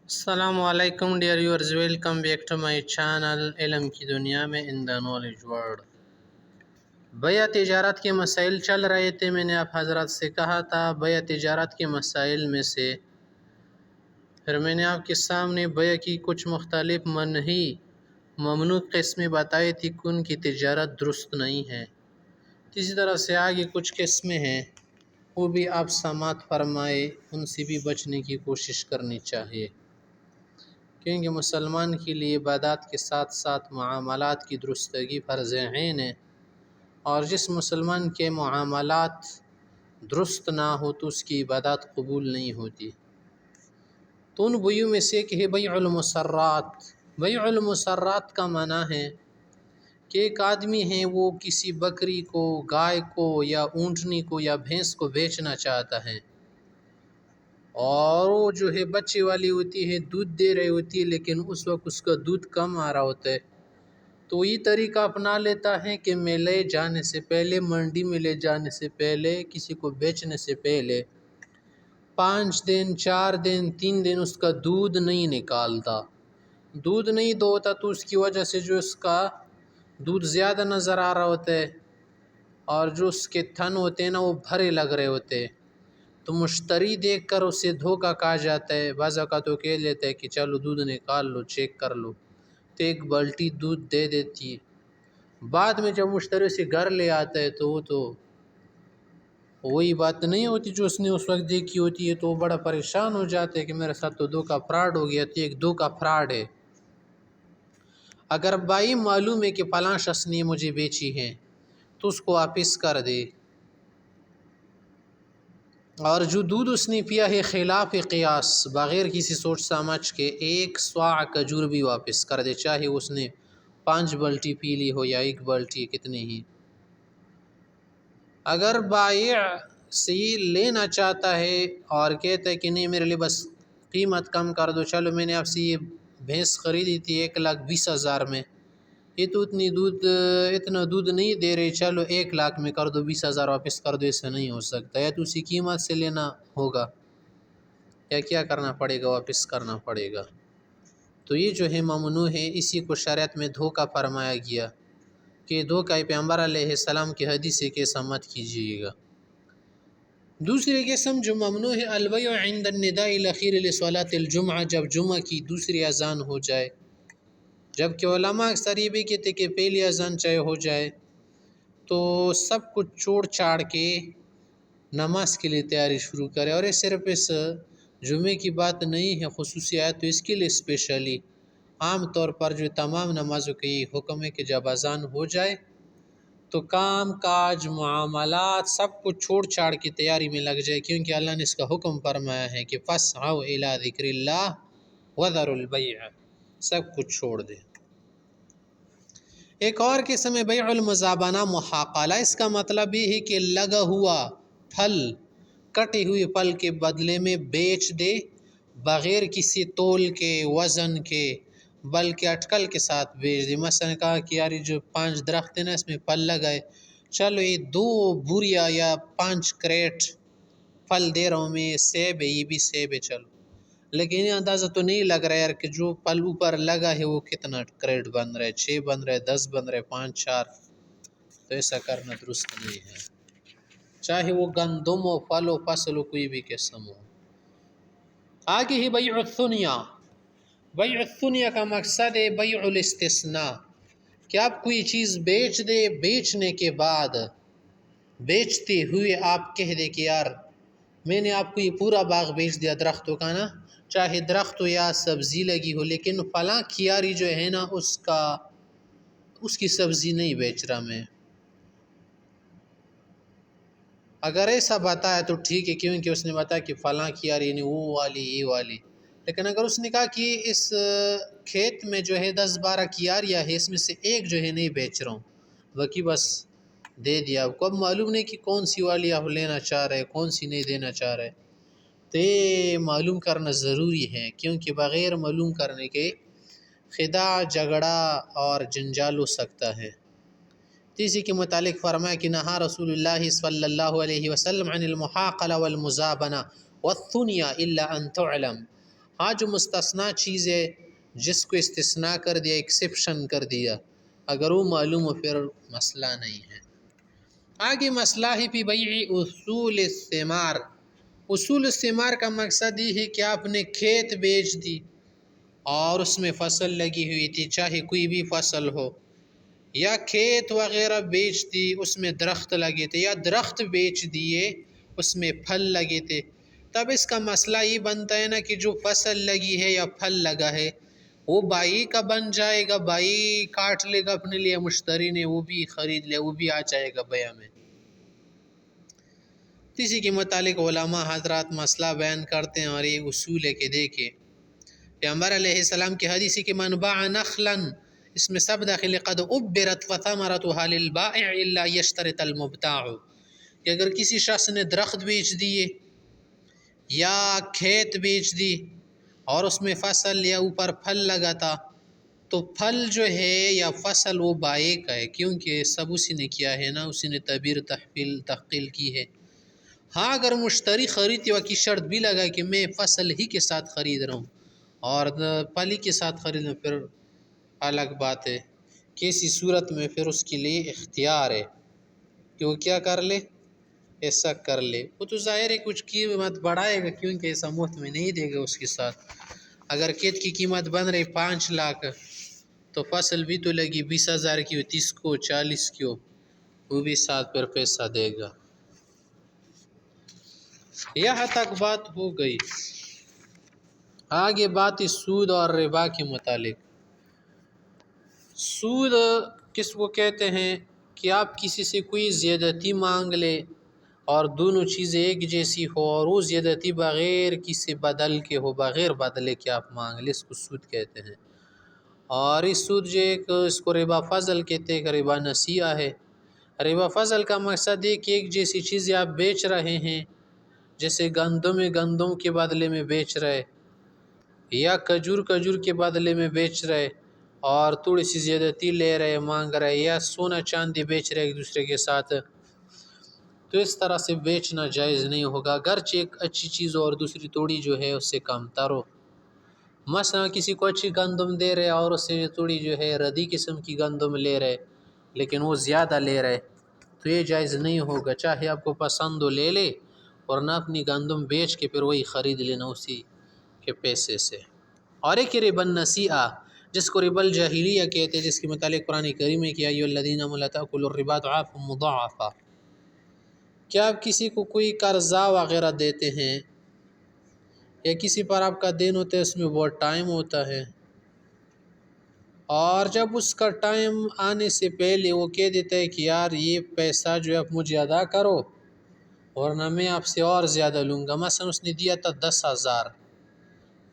السلام علیکم dear viewers, welcome back to my channel علم کی دنیا میں ان دا نالج ورلڈ۔ بیع تجارت کے مسائل چل رہے تھے، میں نے آپ حضرات سے کہا تھا بیع تجارت کے مسائل میں سے پھر میں نے آپ کے سامنے بیع کی کچھ مختلف منہی ممنوع قسمیں بتائی تھی کہ ان کی تجارت درست نہیں ہے۔ اسی طرح سے آگے کچھ قسمیں ہیں وہ بھی آپ سماعت فرمائے، ان سے بھی بچنے کی کوشش کرنی چاہیے، کیونکہ مسلمان کے لیے عبادات کے ساتھ ساتھ معاملات کی درستگی فرض عین ہے، اور جس مسلمان کے معاملات درست نہ ہو تو اس کی عبادات قبول نہیں ہوتی۔ تو ان بیعوں میں سے کہ بیع المسرات۔ بیع المسرات کا معنی ہے کہ ایک آدمی ہے وہ کسی بکری کو، گائے کو یا اونٹنی کو یا بھینس کو بیچنا چاہتا ہے، اور وہ جو ہے بچے والی ہوتی ہے، دودھ دے رہی ہوتی ہے، لیکن اس وقت اس کا دودھ کم آ رہا ہوتا ہے، تو یہ طریقہ اپنا لیتا ہے کہ میں لے جانے سے پہلے، منڈی میں لے جانے سے پہلے، کسی کو بیچنے سے پہلے 5 دن 4 دن 3 دن اس کا دودھ نہیں نکالتا۔ دودھ نہیں دوتا تو اس کی وجہ سے جو اس کا دودھ زیادہ نظر آ رہا ہوتا ہے، اور جو اس کے تھن ہوتے ہیں نا وہ بھرے لگ رہے ہوتے ہیں، تو مشتری دیکھ کر اسے دھوکہ کہا جاتا ہے۔ بعض اوقات وہ کہہ لیتا ہے کہ چلو دودھ نکال لو، چیک کر لو، تو ایک بالٹی دودھ دے دیتی ہے۔ بعد میں جب مشتری سے گھر لے آتا ہے تو وہ تو وہی بات نہیں ہوتی جو اس نے اس وقت دیکھی ہوتی ہے، تو وہ بڑا پریشان ہو جاتا ہے کہ میرے ساتھ تو دھوکہ فراڈ ہو گیا۔ تو ایک دھوکہ فراڈ ہے۔ اگر بائی معلوم ہے کہ فلاں شخص نے مجھے بیچی ہے تو اس کو واپس کر دے، اور جو دودھ اس نے پیا ہے خلاف قیاس، بغیر کسی سوچ سمجھ کے 1 صاع کھجور بھی واپس کر دے، چاہے اس نے 5 بالٹی پی لی ہو یا 1 بالٹی، کتنی ہی۔ اگر بائع سے لینا چاہتا ہے اور کہتا ہے کہ نہیں میرے لیے بس قیمت کم کر دو، چلو میں نے آپ سے یہ بھینس خریدی تھی 1,20,000 میں، یہ تو اتنا دودھ نہیں دے رہے، چلو 1 لاکھ میں کر دو، 20,000 واپس کر دو، ایسا نہیں ہو سکتا۔ یا تو اسی قیمت سے لینا ہوگا یا کیا کرنا پڑے گا، واپس کرنا پڑے گا۔ تو یہ جو ہے ممنوع ہے، اسی کو شریعت میں دھوکہ فرمایا گیا کہ دھوکہ پیغمبر علیہ السلام کی حدیث سے کیسا مت کیجیے گا۔ دوسری قسم جو ممنوع ہے، البیع عند النداء الاخیر لصلاۃ الجمعہ، جب جمعہ کی دوسری اذان ہو جائے، جبکہ علماء اکثر یہ بھی کہتے کہ پہلی اذان چاہے ہو جائے تو سب کچھ چھوڑ چھاڑ کے نماز کے لیے تیاری شروع کرے، اور یہ صرف اس جمعے کی بات نہیں ہے، خصوصی آیت تو اس کے لیے اسپیشلی عام طور پر جو تمام نمازوں کے یہ حکم ہے کہ جب اذان ہو جائے تو کام کاج معاملات سب کچھ چھوڑ چھاڑ کی تیاری میں لگ جائے، کیونکہ اللہ نے اس کا حکم فرمایا ہے کہ فَاسْعَوْا إِلَىٰ ذِكْرِ اللَّهِ وَذَرُوا الْبَيْعَ، سب کچھ چھوڑ دے۔ ایک اور قسم ہے بیع المزابنہ محاقلہ، اس کا مطلب یہ ہے کہ لگا ہوا پھل، کٹے ہوئے پھل کے بدلے میں بیچ دے، بغیر کسی تول کے، وزن کے، بلکہ اٹکل کے ساتھ بیچ دے۔ مثلا کہا کہ یار یہ جو 5 درخت ہیں نا اس میں پھل لگائے، چلو یہ 2 بوریا یا 5 کریٹ پھل دے رہا ہوں میں، سیب ہے، یہ بھی سیب ہے، چلو، لیکن یہ اندازہ تو نہیں لگ رہا ہے یار کہ جو پھل اوپر لگا ہے وہ کتنا کریٹ بن رہا ہے، 6 بن رہا ہے، 10 بن رہا ہے، 5 4، تو ایسا کرنا درست نہیں ہے، چاہے وہ گندم ہو، پھل ہو، فصل ہو، کوئی بھی قسم ہو۔ آگے ہی بیع الثنیہ۔ بیع الثنیہ کا مقصد ہے بیع الاستثناء، کہ آپ کوئی چیز بیچ دے، بیچنے کے بعد بیچتے ہوئے آپ کہہ دے کہ یار میں نے آپ کو یہ پورا باغ بیچ دیا درختوں کا نا، چاہے درخت ہو یا سبزی لگی ہو، لیکن فلاں کیاری جو ہے نا اس کی سبزی نہیں بیچ رہا میں۔ اگر ایسا بتایا تو ٹھیک ہے، کیونکہ اس نے بتایا کہ فلاں کیاری یعنی وہ والی یہ والی، لیکن اگر اس نے کہا کہ اس کھیت میں جو ہے 10-12 کیاریاں ہے، اس میں سے ایک جو ہے نہیں بیچ رہا ہوں، باقی بس دے دیا، آپ کو اب معلوم نہیں کہ کون سی والی آپ لینا چاہ رہے، کون سی نہیں دینا چاہ رہے، تو یہ معلوم کرنا ضروری ہے، کیونکہ بغیر معلوم کرنے کے خداع، جھگڑا اور جنجال ہو سکتا ہے۔ اسی کے متعلق فرمایا کہ نہا رسول اللہ صلی اللہ علیہ وسلم عن المحاقلہ والمزابنہ والثنیہ الا ان تعلم، ہاں جو مستثنا چیز ہے جس کو استثناء کر دیا، ایکسیپشن کر دیا، اگر وہ معلوم ہو پھر مسئلہ نہیں ہے۔ آگے مسئلہ ہے فی بیع اصول الثمار۔ اصول الثمار کا مقصد یہ ہے کہ آپ نے کھیت بیچ دی اور اس میں فصل لگی ہوئی تھی، چاہے کوئی بھی فصل ہو، یا کھیت وغیرہ بیچ دی اس میں درخت لگے تھے، یا درخت بیچ دیے اس میں پھل لگے تھے، تب اس کا مسئلہ یہ بنتا ہے نا کہ جو فصل لگی ہے یا پھل لگا ہے وہ بائی کا بن جائے گا، بائی کاٹ لے گا اپنے لیے، مشتری نے وہ بھی خرید لے، وہ بھی آ جائے گا بیع میں۔ اسی کے متعلق علماء حضرات مسئلہ بیان کرتے ہیں، اور یہ اصول ہے کہ دیکھیں پیغمبر علیہ السلام کی حدیث ہے کہ من باع نخلا، اس میں سب داخل قد عبرت فثمرتها للبائع الا یشترط المبتاع، کہ اگر کسی شخص نے درخت بیچ دیے یا کھیت بیچ دی اور اس میں فصل یا اوپر پھل لگا تھا، تو پھل جو ہے یا فصل وہ بائع کا ہے، کیونکہ سب اسی نے کیا ہے نا، اسی نے تعبیر تحقیل کی ہے۔ ہاں اگر مشتری خریدتے وقت کی شرط بھی لگا کہ میں فصل ہی کے ساتھ خرید رہا ہوں اور پھل ہی کے ساتھ خرید رہا ہوں، پھر الگ بات ہے، کسی صورت میں پھر اس کے لیے اختیار ہے کہ وہ کیا کر لے، ایسا کر لے۔ وہ تو ظاہر ہے کچھ قیمت بڑھائے گا، کیونکہ ایسا مفت میں نہیں دے گا اس کے ساتھ۔ اگر کھیت کی قیمت بن رہی 5 لاکھ تو فصل بھی تو لگی 20,000 کی ہو، 30 کو 40 کی ہو، وہ بھی ساتھ پھر پیسہ دے گا۔ یہاں تک بات ہو گئی۔ آگے بات ہے سود اور ربا کے متعلق۔ سود کس کو کہتے ہیں کہ آپ کسی سے کوئی زیادتی مانگ لے اور دونوں چیزیں ایک جیسی ہو اور وہ زیادتی بغیر کسی بدل کے ہو، بغیر بدلے کے آپ مانگ لے، اس کو سود کہتے ہیں۔ اور اس سود جو ایک اس کو ربا فضل کہتے ہیں، کہ ربا نسیئہ ہے۔ ربا فضل کا مقصد ہے کہ ایک جیسی چیزیں آپ بیچ رہے ہیں، جیسے گندم کے بدلے میں بیچ رہے، یا کھجور کے بدلے میں بیچ رہے اور تھوڑی سی زیادتی لے رہے، مانگ رہے، یا سونا چاندی بیچ رہے ایک دوسرے کے ساتھ، تو اس طرح سے بیچنا جائز نہیں ہوگا، اگرچہ ایک اچھی چیز اور دوسری توڑی جو ہے اس سے کم تر ہو۔ مثلا کسی کو اچھی گندم دے رہے اور اس سے تھوڑی جو ہے ردی قسم کی گندم لے رہے، لیکن وہ زیادہ لے رہے، تو یہ جائز نہیں ہوگا، چاہے آپ کو پسند ہو لے لے، ورنہ اپنی گندم بیچ کے پھر وہی خرید لینا اسی کے پیسے سے۔ اور ایک ربا النسیئہ جس کو ربا الجاہلیہ کہتے ہیں، جس کے متعلق قرآن کریم میں کہ ایھا الذین آمنوا لا تأکلوا الربا ضعافا مضاعفا، کیا آپ کسی کو کوئی قرضہ وغیرہ دیتے ہیں یا کسی پر آپ کا دین ہوتا ہے، اس میں بہت ٹائم ہوتا ہے، اور جب اس کا ٹائم آنے سے پہلے وہ کہہ دیتا ہے کہ یار یہ پیسہ جو ہے آپ مجھے ادا کرو ورنہ میں آپ سے اور زیادہ لوں گا۔ مثلا اس نے دیا تھا 10,000،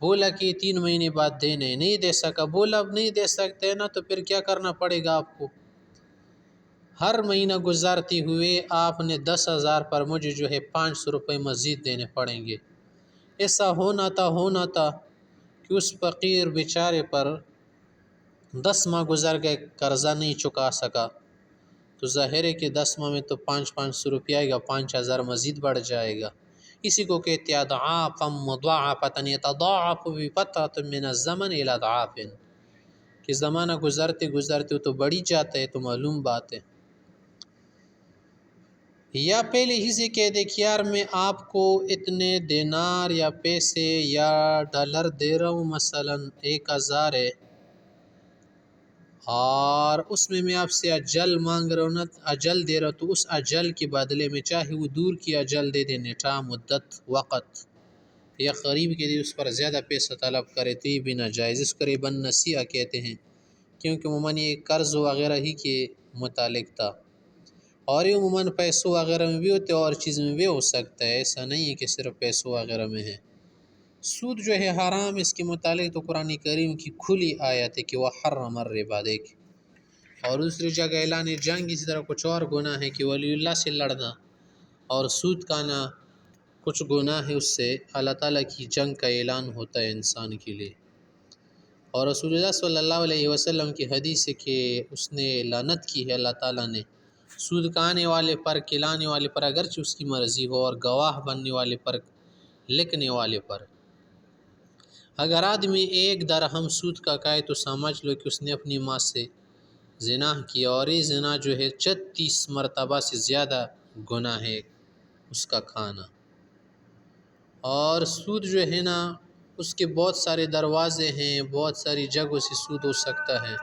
بولا کہ 3 مہینے بعد دینے، نہیں دے سکا، بولا اب نہیں دے سکتے نا، تو پھر کیا کرنا پڑے گا آپ کو؟ ہر مہینہ گزارتے ہوئے آپ نے 10,000 پر مجھے جو ہے 500 روپے مزید دینے پڑیں گے۔ ایسا ہونا تھا کہ اس فقیر بیچارے پر 10 ماہ گزر گئے، قرضہ نہیں چکا سکا، تو ظاہر ہے کہ 10 ماہ میں تو 500 روپیہ آئے گا، 5,000 مزید بڑھ جائے گا۔ اسی کو کہتے ہیں اضعافا مضاعفۃ، یتضاعف بفترۃ من الزمن الی اضعاف، کہ زمانہ گزرتے تو بڑھی جاتا ہے، تو معلوم بات ہے۔ یا پہلے ہی سے کہہ دے کہ یار میں آپ کو اتنے دینار یا پیسے یا ڈالر دے رہا ہوں، مثلا 1,000 ہے، اور اس میں آپ سے اجل مانگ رہا ہوں نا، اجل دے رہا ہوں، تو اس اجل کے بدلے میں چاہے وہ دور کی اجل دے دے، نٹا مدت وقت، یا قریب کے لیے اس پر زیادہ پیسہ طلب کرے، تو یہ بھی ناجائز، اس کو ربا النسیئہ کہتے ہیں، کیونکہ عموماً یہ قرض وغیرہ ہی کے متعلق تھا، اور یہ عموماً پیسوں وغیرہ میں بھی ہوتے اور چیز میں بھی ہو سکتا ہے، ایسا نہیں ہے کہ صرف پیسوں وغیرہ میں ہے۔ سود جو ہے حرام، اس کے متعلق تو قرآن کریم کی کھلی آیت ہے کہ وحرم الربا، دیکھ، اور دوسری جگہ اعلان جنگ، اسی طرح کچھ اور گناہ ہے کہ ولی اللہ سے لڑنا اور سود کھانا کچھ گناہ ہے، اس سے اللہ تعالیٰ کی جنگ کا اعلان ہوتا ہے انسان کے لیے۔ اور رسول اللہ صلی اللہ علیہ وسلم کی حدیث ہے کہ اس نے لعنت کی ہے اللہ تعالیٰ نے سود کھانے والے پر، کھلانے والے پر، اگرچہ اس کی مرضی ہو، اور گواہ بننے والے پر، لکھنے والے پر۔ اگر آدمی 1 درہم سود کا کھائے تو سمجھ لو کہ اس نے اپنی ماں سے زنا کیا، اور یہ زنا جو ہے 36 مرتبہ سے زیادہ گناہ ہے اس کا کھانا۔ اور سود جو ہے نا، اس کے بہت سارے دروازے ہیں، بہت ساری جگہوں سے سود ہو سکتا ہے۔